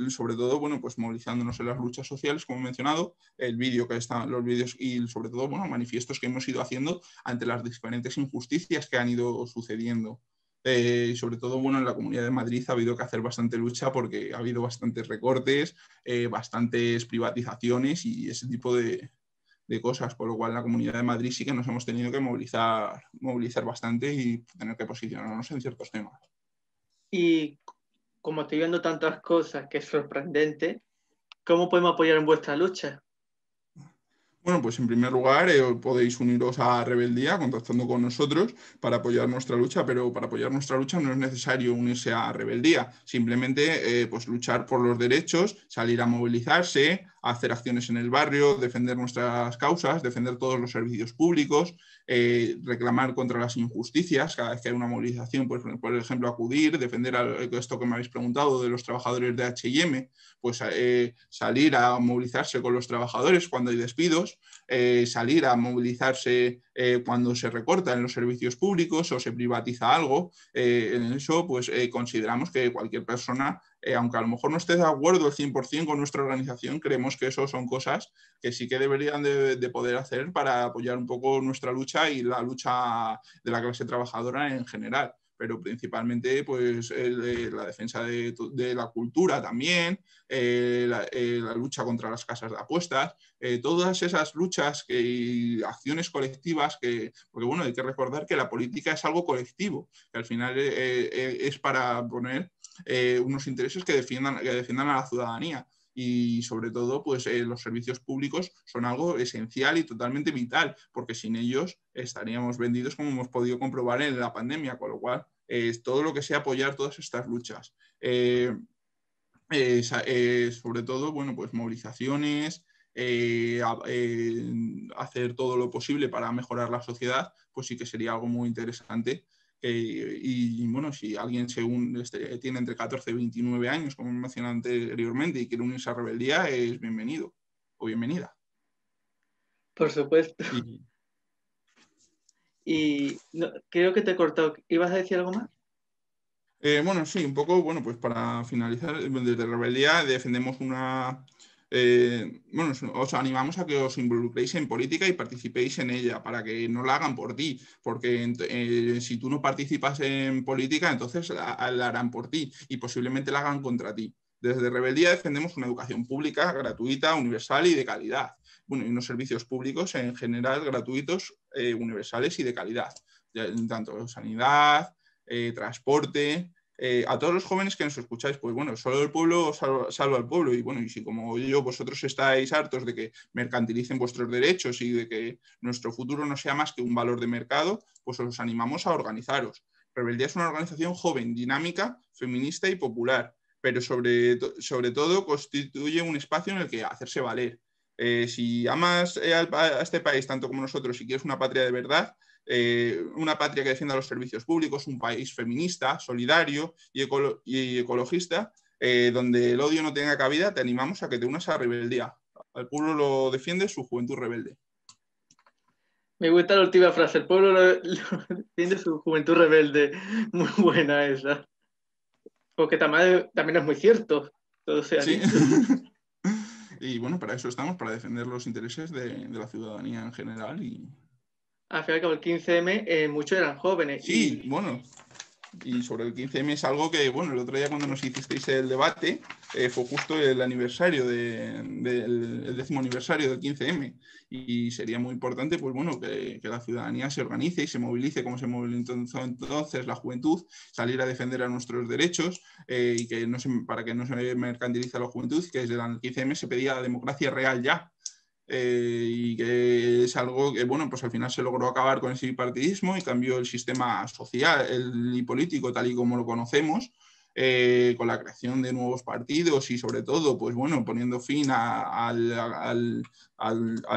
sobre todo, bueno, pues movilizándonos en las luchas sociales, como he mencionado, los vídeos y, sobre todo, bueno, manifiestos que hemos ido haciendo ante las diferentes injusticias que han ido sucediendo. Y sobre todo, bueno, en la Comunidad de Madrid ha habido que hacer bastante lucha porque ha habido bastantes recortes, bastantes privatizaciones y ese tipo de cosas, por lo cual en la Comunidad de Madrid sí que nos hemos tenido que movilizar bastante y tener que posicionarnos en ciertos temas. Y como estoy viendo tantas cosas que es sorprendente, ¿cómo podemos apoyar en vuestra lucha? Bueno, pues en primer lugar podéis uniros a Rebeldía contactando con nosotros para apoyar nuestra lucha, pero para apoyar nuestra lucha no es necesario unirse a Rebeldía, simplemente pues luchar por los derechos, salir a movilizarse, hacer acciones en el barrio, defender nuestras causas, defender todos los servicios públicos, reclamar contra las injusticias cada vez que hay una movilización, pues, por ejemplo, acudir, defender esto que me habéis preguntado de los trabajadores de H&M, pues salir a movilizarse con los trabajadores cuando hay despidos, salir a movilizarse cuando se recorta en los servicios públicos o se privatiza algo. En eso, pues consideramos que cualquier persona, aunque a lo mejor no esté de acuerdo al 100% con nuestra organización, creemos que eso son cosas que sí que deberían de poder hacer para apoyar un poco nuestra lucha y la lucha de la clase trabajadora en general, pero principalmente pues la defensa de la cultura también, la lucha contra las casas de apuestas, todas esas luchas y acciones colectivas porque bueno, hay que recordar que la política es algo colectivo, que al final es para poner unos intereses que defiendan a la ciudadanía. Y sobre todo, pues los servicios públicos son algo esencial y totalmente vital, porque sin ellos estaríamos vendidos, como hemos podido comprobar en la pandemia, con lo cual todo lo que sea apoyar todas estas luchas. Sobre todo, bueno, pues movilizaciones, hacer todo lo posible para mejorar la sociedad, pues sí que sería algo muy interesante. Y bueno, si alguien tiene entre 14 y 29 años, como mencioné anteriormente, y quiere unirse a Rebeldía, es bienvenido o bienvenida. Por supuesto. Y no, creo que te he cortado. ¿Ibas a decir algo más? Bueno, sí, un poco, bueno, pues para finalizar, desde Rebeldía defendemos bueno, os animamos a que os involucréis en política y participéis en ella, para que no la hagan por ti, porque si tú no participas en política, entonces la harán por ti y posiblemente la hagan contra ti. Desde Rebeldía defendemos una educación pública, gratuita, universal y de calidad. Bueno, y unos servicios públicos en general gratuitos, universales y de calidad, tanto sanidad, transporte. A todos los jóvenes que nos escucháis, pues bueno, solo el pueblo salva al pueblo. Y bueno, y si como yo vosotros estáis hartos de que mercantilicen vuestros derechos y de que nuestro futuro no sea más que un valor de mercado, pues os animamos a organizaros. Rebeldía es una organización joven, dinámica, feminista y popular, pero sobre todo constituye un espacio en el que hacerse valer. Si amas a este país tanto como nosotros y quieres una patria de verdad, una patria que defienda los servicios públicos, un país feminista, solidario y ecologista, donde el odio no tenga cabida, te animamos a que te unas a Rebeldía. El pueblo lo defiende, su juventud rebelde. Me gusta la última frase, el pueblo lo defiende, su juventud rebelde. Muy buena esa. Porque también es muy cierto. Todo sea Sí. dicho. Y bueno, para eso estamos, para defender los intereses de la ciudadanía en general. Al final, como el 15M, muchos eran jóvenes. Sí, bueno. Y sobre el 15M es algo que, bueno, el otro día cuando nos hicisteis el debate, fue justo el aniversario el 10º aniversario del 15M. Y sería muy importante, pues bueno, que la ciudadanía se organice y se movilice como se movilizó entonces la juventud, salir a defender a nuestros derechos, y para que no se mercantilice la juventud, que desde el 15M se pedía la democracia real ya. Y que es algo que, bueno, pues al final se logró acabar con ese bipartidismo y cambió el sistema social y político tal y como lo conocemos, con la creación de nuevos partidos y sobre todo, pues bueno, poniendo fin a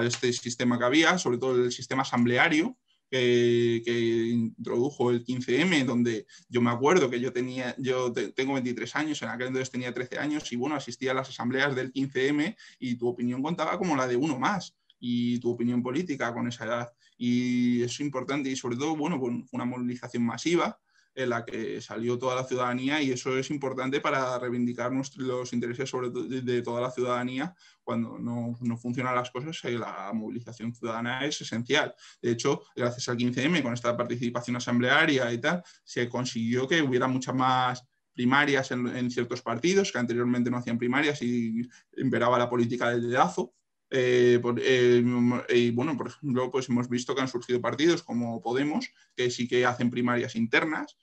este sistema que había, sobre todo el sistema asambleario que introdujo el 15M, donde yo me acuerdo que tengo 23 años, en aquel entonces tenía 13 años y bueno, asistía a las asambleas del 15M y tu opinión contaba como la de uno más y tu opinión política con esa edad. Y es importante y sobre todo, bueno, con una movilización masiva en la que salió toda la ciudadanía y eso es importante para reivindicar los intereses de toda la ciudadanía. Cuando no funcionan las cosas, la movilización ciudadana es esencial. De hecho, gracias al 15M, con esta participación asamblearia y tal, se consiguió que hubiera muchas más primarias en ciertos partidos que anteriormente no hacían primarias y imperaba la política del dedazo. Y bueno, por ejemplo, pues hemos visto que han surgido partidos como Podemos, que sí que hacen primarias internas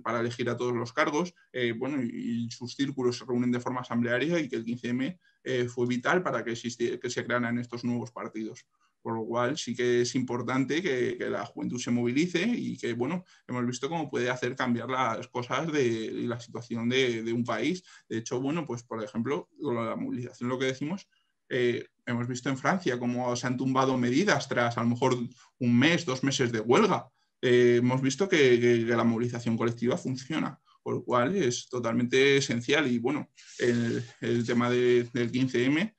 para elegir a todos los cargos, bueno, y sus círculos se reúnen de forma asamblearia y que el 15M fue vital para que se crearan estos nuevos partidos. Por lo cual sí que es importante que la juventud se movilice y que, bueno, hemos visto cómo puede hacer cambiar las cosas y la situación de un país. De hecho, bueno, pues por ejemplo, la movilización, lo que decimos, hemos visto en Francia cómo se han tumbado medidas tras a lo mejor 1 mes, 2 meses de huelga. Hemos visto que la movilización colectiva funciona, por lo cual es totalmente esencial. Y bueno, el tema del 15M,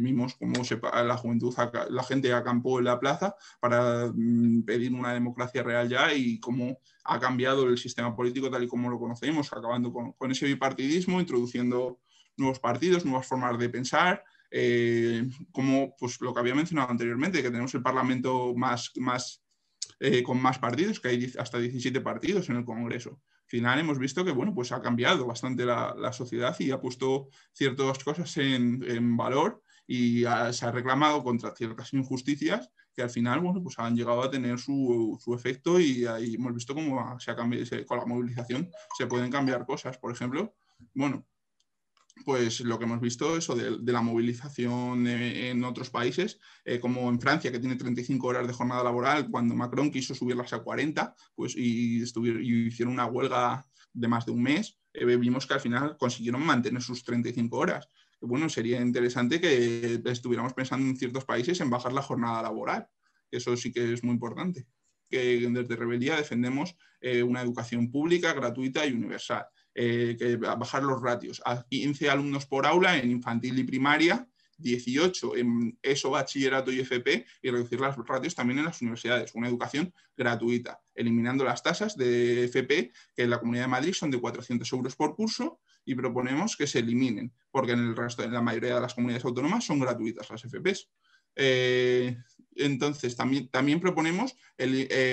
vimos cómo la juventud, la gente acampó en la plaza para pedir una democracia real ya y cómo ha cambiado el sistema político tal y como lo conocemos, acabando con ese bipartidismo, introduciendo nuevos partidos, nuevas formas de pensar. Como pues, lo que había mencionado anteriormente, que tenemos el Parlamento con más partidos, que hay hasta 17 partidos en el Congreso. Al final hemos visto que bueno, pues ha cambiado bastante la sociedad y ha puesto ciertas cosas en valor y se ha reclamado contra ciertas injusticias que al final bueno, pues han llegado a tener su efecto y ahí hemos visto cómo con la movilización se pueden cambiar cosas. Por ejemplo, bueno, pues lo que hemos visto, eso de la movilización en otros países, como en Francia, que tiene 35 horas de jornada laboral, cuando Macron quiso subirlas a 40, pues, y hicieron una huelga de más de 1 mes, vimos que al final consiguieron mantener sus 35 horas. Bueno, sería interesante que estuviéramos pensando en ciertos países en bajar la jornada laboral. Eso sí que es muy importante. Que desde Rebeldía defendemos una educación pública, gratuita y universal. Que bajar los ratios a 15 alumnos por aula en infantil y primaria, 18 en ESO, bachillerato y FP, y reducir los ratios también en las universidades. Una educación gratuita, eliminando las tasas de FP, que en la Comunidad de Madrid son de 400 euros por curso, y proponemos que se eliminen, porque en la mayoría de las comunidades autónomas son gratuitas las FPs. Entonces, también proponemos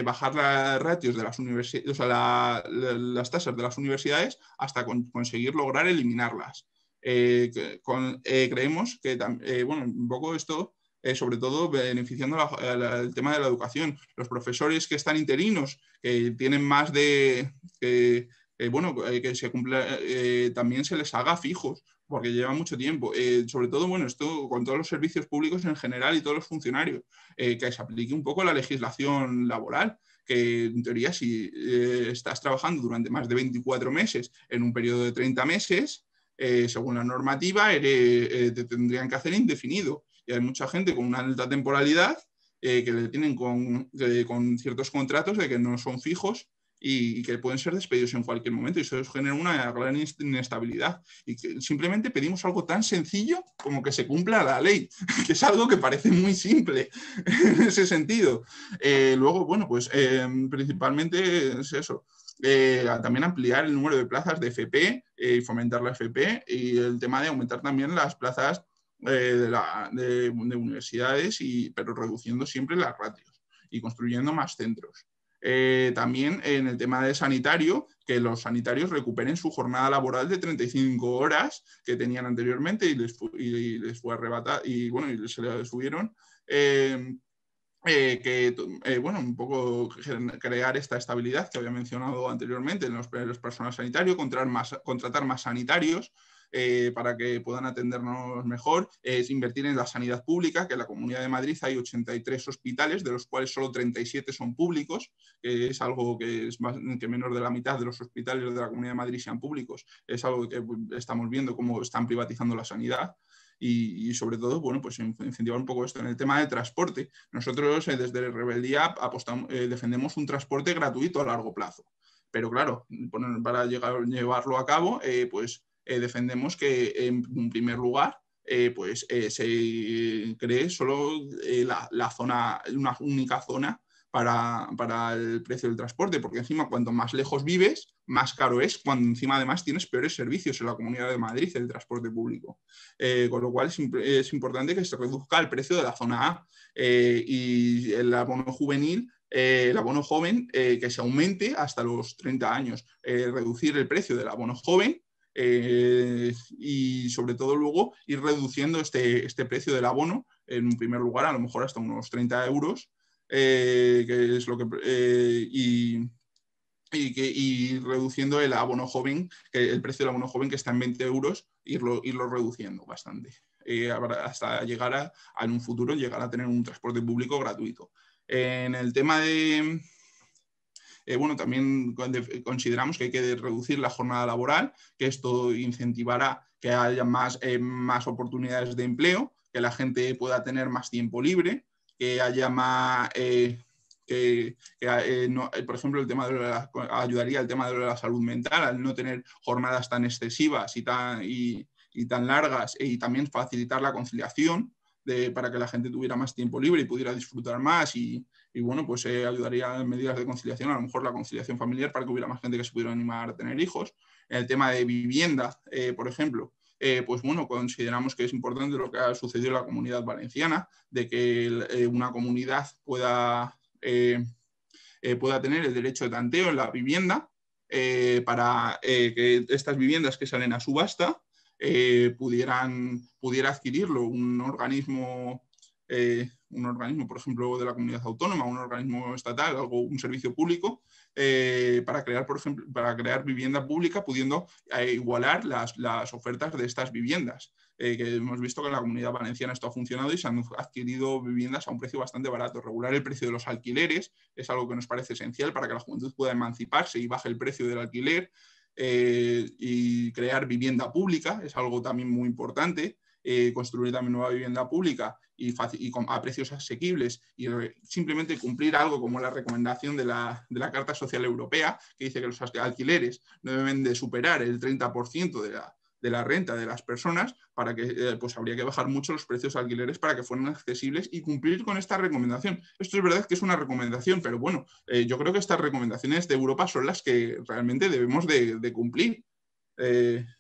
bajar las ratios de las universidades, o sea, las tasas de las universidades hasta conseguir lograr eliminarlas. Creemos que, bueno, un poco esto, sobre todo beneficiando el tema de la educación. Los profesores que están interinos, que tienen más de... bueno, que se cumpla, también se les haga fijos, porque lleva mucho tiempo. Sobre todo, bueno, esto con todos los servicios públicos en general y todos los funcionarios, que se aplique un poco la legislación laboral, que en teoría si estás trabajando durante más de 24 meses en un periodo de 30 meses, según la normativa, te tendrían que hacer indefinido. Y hay mucha gente con una alta temporalidad que le tienen con ciertos contratos de que no son fijos y que pueden ser despedidos en cualquier momento y eso genera una gran inestabilidad y que simplemente pedimos algo tan sencillo como que se cumpla la ley, que es algo que parece muy simple en ese sentido. Luego, bueno, pues principalmente es eso. También ampliar el número de plazas de FP y fomentar la FP y el tema de aumentar también las plazas de universidades, pero reduciendo siempre las ratios y construyendo más centros. También en el tema de sanitario, que los sanitarios recuperen su jornada laboral de 35 horas que tenían anteriormente y les fue arrebatada y bueno, y se le subieron. Bueno, un poco crear esta estabilidad que había mencionado anteriormente en los personal sanitario, contratar más sanitarios, para que puedan atendernos mejor, es invertir en la sanidad pública, que en la Comunidad de Madrid hay 83 hospitales, de los cuales solo 37 son públicos, que es algo que es más, que menos de la mitad de los hospitales de la Comunidad de Madrid sean públicos. Es algo que estamos viendo cómo están privatizando la sanidad. Y sobre todo, bueno, pues incentivar un poco esto. En el tema de transporte, nosotros desde Rebeldía defendemos un transporte gratuito a largo plazo. Pero claro, para llevarlo a cabo, defendemos que en primer lugar se cree solo la zona, una única zona para el precio del transporte, porque encima cuanto más lejos vives, más caro es, cuando encima además tienes peores servicios en la Comunidad de Madrid, el transporte público. Con lo cual es importante que se reduzca el precio de la zona A y el abono juvenil, el abono joven, que se aumente hasta los 30 años, reducir el precio del abono joven y sobre todo luego ir reduciendo este precio del abono en un primer lugar a lo mejor hasta unos 30 euros, que es lo que y reduciendo el abono joven, el precio del abono joven que está en 20 euros, irlo reduciendo bastante, hasta llegar en un futuro llegar a tener un transporte público gratuito. En el tema de... bueno, también consideramos que hay que reducir la jornada laboral, que esto incentivará que haya más oportunidades de empleo, que la gente pueda tener más tiempo libre, que haya más... por ejemplo, ayudaría el tema de la salud mental al no tener jornadas tan excesivas y tan largas, y también facilitar la conciliación para que la gente tuviera más tiempo libre y pudiera disfrutar más y bueno, pues ayudaría en medidas de conciliación, a lo mejor la conciliación familiar, para que hubiera más gente que se pudiera animar a tener hijos. En el tema de vivienda, por ejemplo, pues bueno, consideramos que es importante lo que ha sucedido en la Comunidad Valenciana, de que una comunidad pueda tener el derecho de tanteo en la vivienda para que estas viviendas que salen a subasta pudiera adquirirlo un organismo, por ejemplo, de la comunidad autónoma, un organismo estatal, un servicio público, para crear vivienda pública, pudiendo igualar las ofertas de estas viviendas. Que hemos visto que en la Comunidad Valenciana esto ha funcionado y se han adquirido viviendas a un precio bastante barato. Regular el precio de los alquileres es algo que nos parece esencial para que la juventud pueda emanciparse y baje el precio del alquiler. Y crear vivienda pública es algo también muy importante. Construir también nueva vivienda pública a precios asequibles y simplemente cumplir algo como la recomendación de la Carta Social Europea, que dice que los alquileres no deben de superar el 30% de la renta de las personas, para que pues habría que bajar mucho los precios de alquileres para que fueran accesibles y cumplir con esta recomendación. Esto es verdad que es una recomendación, pero bueno, yo creo que estas recomendaciones de Europa son las que realmente debemos de cumplir.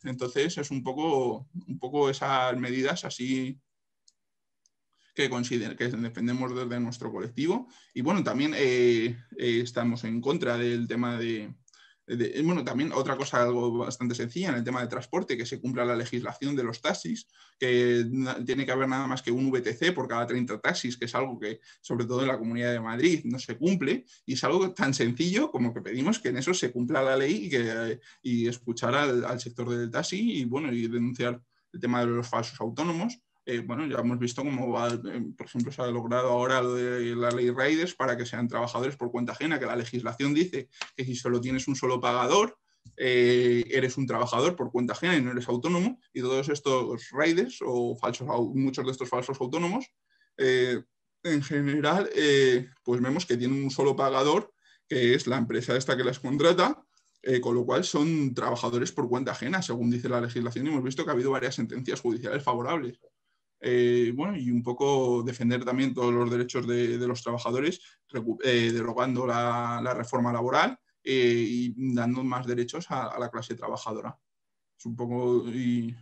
Entonces es un poco esas medidas así que defendemos desde nuestro colectivo. Y bueno, también estamos en contra del tema bueno, también otra cosa algo bastante sencilla en el tema de transporte, que se cumpla la legislación de los taxis, que tiene que haber nada más que un VTC por cada 30 taxis, que es algo que sobre todo en la Comunidad de Madrid no se cumple, y es algo tan sencillo como que pedimos que en eso se cumpla la ley y escuchar al sector del taxi y bueno, y denunciar el tema de los falsos autónomos. Bueno, ya hemos visto cómo, por ejemplo, se ha logrado ahora lo de la ley Riders para que sean trabajadores por cuenta ajena, que la legislación dice que si solo tienes un solo pagador, eres un trabajador por cuenta ajena y no eres autónomo, y todos estos Riders o muchos de estos falsos autónomos, en general, pues vemos que tienen un solo pagador, que es la empresa esta que las contrata, con lo cual son trabajadores por cuenta ajena, según dice la legislación, y hemos visto que ha habido varias sentencias judiciales favorables. Bueno, y un poco defender también todos los derechos de los trabajadores, derogando la reforma laboral y dando más derechos a la clase trabajadora. Es un poco, y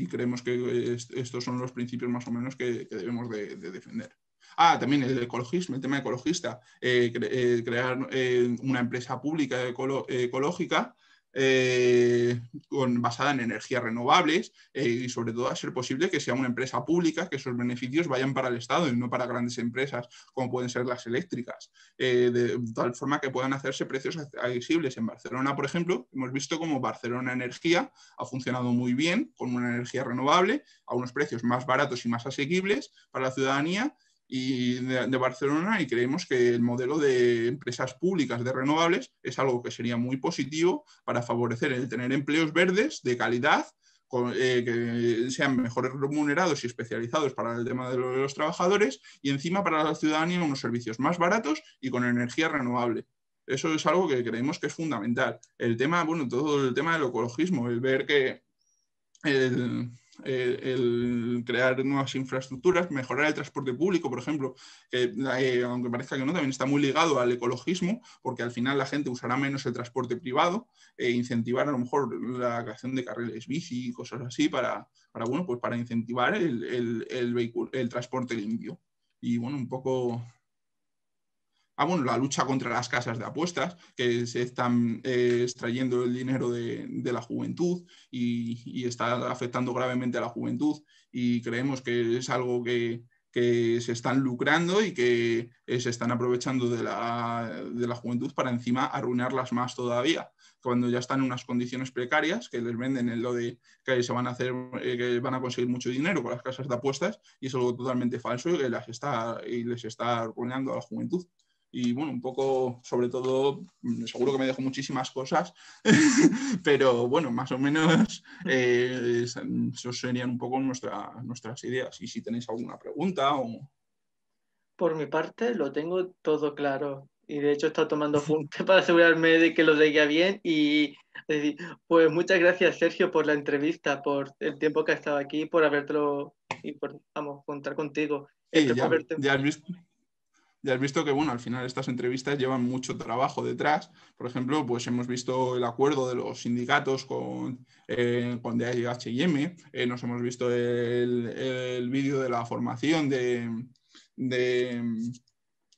creemos que estos son los principios más o menos que debemos de defender. También el ecologismo, el tema ecologista, crear una empresa pública ecológica basada en energías renovables y sobre todo a ser posible que sea una empresa pública, que esos beneficios vayan para el Estado y no para grandes empresas como pueden ser las eléctricas, de tal forma que puedan hacerse precios accesibles. En Barcelona, por ejemplo, hemos visto cómo Barcelona Energía ha funcionado muy bien con una energía renovable a unos precios más baratos y más asequibles para la ciudadanía y de Barcelona, y creemos que el modelo de empresas públicas de renovables es algo que sería muy positivo para favorecer el tener empleos verdes de calidad, que sean mejores remunerados y especializados para el tema de los trabajadores y encima para la ciudadanía unos servicios más baratos y con energía renovable. Eso es algo que creemos que es fundamental. El tema, bueno, todo el tema del ecologismo, el ver que el crear nuevas infraestructuras, mejorar el transporte público, por ejemplo, que aunque parezca que no, también está muy ligado al ecologismo, porque al final la gente usará menos el transporte privado, incentivar a lo mejor la creación de carriles bici y cosas así bueno, pues para incentivar el transporte limpio. Y bueno, un poco... bueno, la lucha contra las casas de apuestas, que se están extrayendo el dinero de la juventud y está afectando gravemente a la juventud, y creemos que es algo que se están lucrando y que se están aprovechando de la juventud para encima arruinarlas más todavía, cuando ya están en unas condiciones precarias, que les venden en lo de que se van a hacer, que van a conseguir mucho dinero con las casas de apuestas, y es algo totalmente falso y que les está arruinando a la juventud. Y bueno, un poco, sobre todo, seguro que me dejo muchísimas cosas, pero bueno, más o menos eso serían un poco nuestras ideas. Y si tenéis alguna pregunta o... Por mi parte, lo tengo todo claro. Y de hecho he estado tomando apuntes para asegurarme de que lo seguía bien. Y pues muchas gracias, Sergio, por la entrevista, por el tiempo que has estado aquí, por habértelo y por, vamos, contar contigo. Sí, Espero verte. ya has visto que, bueno, al final estas entrevistas llevan mucho trabajo detrás. Por ejemplo, pues hemos visto el acuerdo de los sindicatos con DHM, nos hemos visto el vídeo de la formación de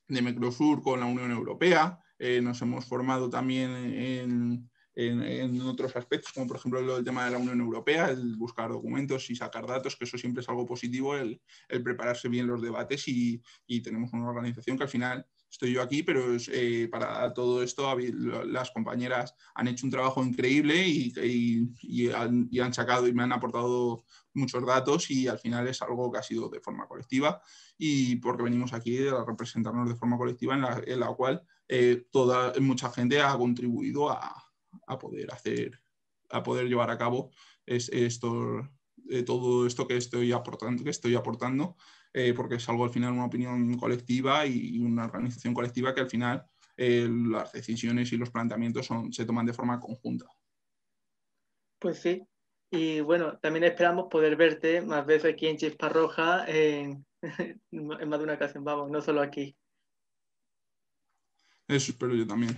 Mercosur con la Unión Europea, nos hemos formado también en otros aspectos, como por ejemplo el tema de la Unión Europea, el buscar documentos y sacar datos, que eso siempre es algo positivo, el prepararse bien los debates, y tenemos una organización que al final estoy yo aquí, pero para todo esto las compañeras han hecho un trabajo increíble y han sacado y me han aportado muchos datos, y al final es algo que ha sido de forma colectiva, y porque venimos aquí a representarnos de forma colectiva en la cual mucha gente ha contribuido a poder llevar a cabo todo esto que estoy aportando, porque es algo al final una opinión colectiva y una organización colectiva que al final las decisiones y los planteamientos se toman de forma conjunta. Pues sí. Y bueno, también esperamos poder verte más veces aquí en Chispa Roja en más de una ocasión, vamos, no solo aquí. Eso espero yo también.